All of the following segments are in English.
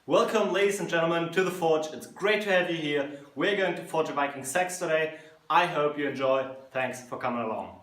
Welcome, ladies and gentlemen, to the Forge. It's great to have you here. We're going to forge a Viking Seax today. I hope you enjoy. Thanks for coming along.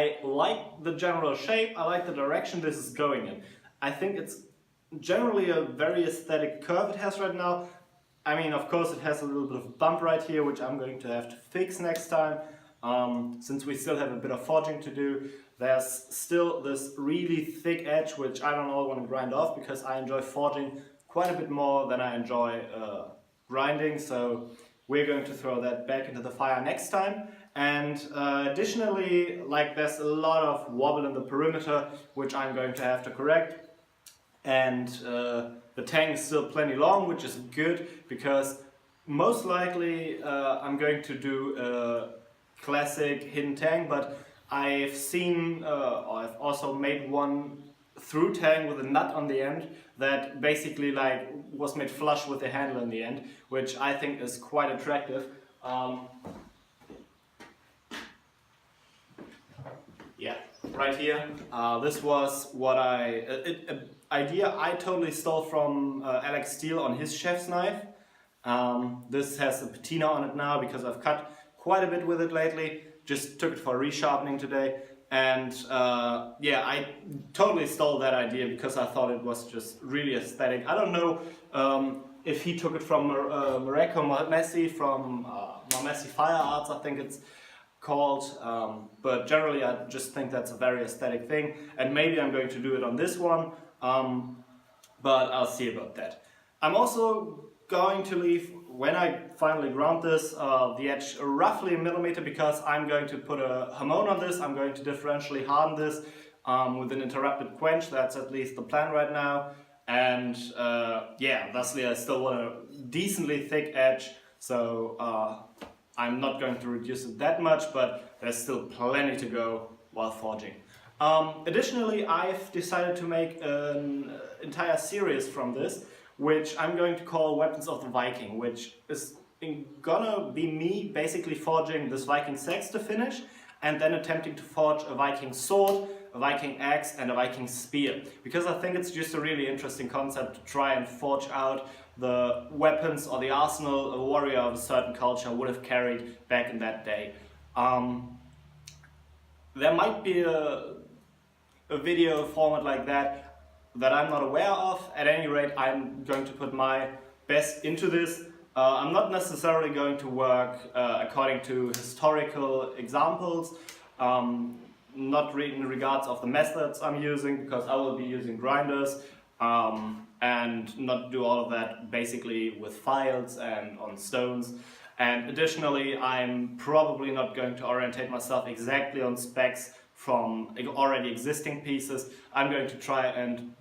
I like the general shape, I like the direction this is going in. I think it's generally a very aesthetic curve it has right now. I mean, of course it has a little bit of a bump right here, which I'm going to have to fix next time. Since we still have a bit of forging to do, there's still this really thick edge, which I don't all want to grind off because I enjoy forging quite a bit more than I enjoy grinding. So we're going to throw that back into the fire next time. And additionally, like, there's a lot of wobble in the perimeter, which I'm going to have to correct. And the tang is still plenty long, which is good because most likely I'm going to do a classic hidden tang, but I've seen, or I've also made one through tang with a nut on the end that basically like was made flush with the handle in the end, which I think is quite attractive. Yeah, right here. This was what idea I totally stole from Alex Steele on his chef's knife. This has a patina on it now because I've cut quite a bit with it lately. Just took it for resharpening today, and yeah, I totally stole that idea because I thought it was just really aesthetic. I don't know if he took it from Mareko Messi from Messi Fire Arts, I think it's called, but generally I just think that's a very aesthetic thing, and maybe I'm going to do it on this one, but I'll see about that. I'm also going to leave, when I finally ground this, the edge roughly a millimeter because I'm going to put a hamon on this. I'm going to differentially harden this with an interrupted quench. That's at least the plan right now. And yeah, thusly I still want a decently thick edge, so I'm not going to reduce it that much, but there's still plenty to go while forging. Additionally, I've decided to make an entire series from this, which I'm going to call Weapons of the Viking, which is gonna be me basically forging this Viking Seax to finish, and then attempting to forge a Viking sword, a Viking axe, and a Viking spear. Because I think it's just a really interesting concept to try and forge out the weapons or the arsenal a warrior of a certain culture would have carried back in that day. There might be a video format like that I'm not aware of. At any rate, I'm going to put my best into this. I'm not necessarily going to work according to historical examples, not in regards of the methods I'm using, because I will be using grinders, and not do all of that basically with files and on stones. And additionally, I'm probably not going to orientate myself exactly on specs from already existing pieces. I'm going to try and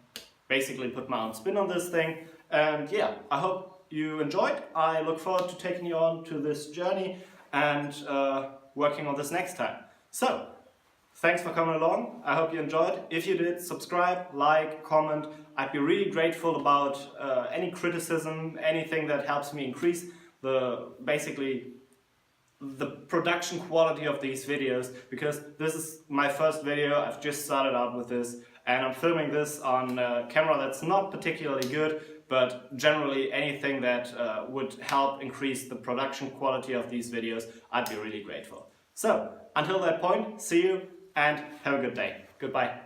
basically put my own spin on this thing. And yeah, I hope you enjoyed. I look forward to taking you on to this journey and working on this next time. So, thanks for coming along. I hope you enjoyed. If you did, subscribe, like, comment. I'd be really grateful about any criticism, anything that helps me increase basically the production quality of these videos, because this is my first video. I've just started out with this, and I'm filming this on a camera that's not particularly good, but generally anything that would help increase the production quality of these videos, I'd be really grateful. So, until that point, see you and have a good day. Goodbye.